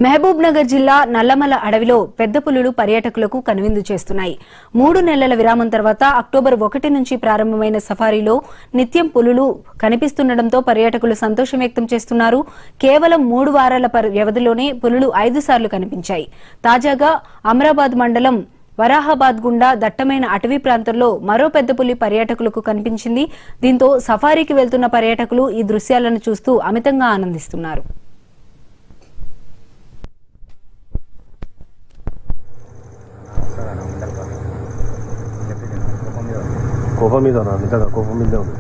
మహబూబ్ నగర్ జిల్లా నల్లమల అడవిలో పెద్ద పులులు పర్యాటకులకు కనువిందు చేస్తున్నాయి. 3 నెలల విరామం తర్వాత అక్టోబర్ 1 నుంచి ప్రారంభమైన సఫారీలో నిత్యం పులులు కనిపిస్తుండటంతో పర్యాటకులు సంతోషం వ్యక్తం చేస్తున్నారు. కేవలం 3 వారాల వ్యవధిలోనే పులులు 5 సార్లు కనిపించాయి. తాజాగా అమరాబాద్ మండలం వరాహాబాద్ గుండా దట్టమైన అటవీ ప్రాంతంలో మరో పెద్ద పులి పర్యాటకులకు కనిపించింది. దీంతో సఫారీకి వెళ్తున్న పర్యాటకులు ఈ దృశ్యాలను చూస్తూ అమితంగా ఆనందిస్తున్నారు. కోపం మీద నిజంగా కోపం మీదే ఉంది.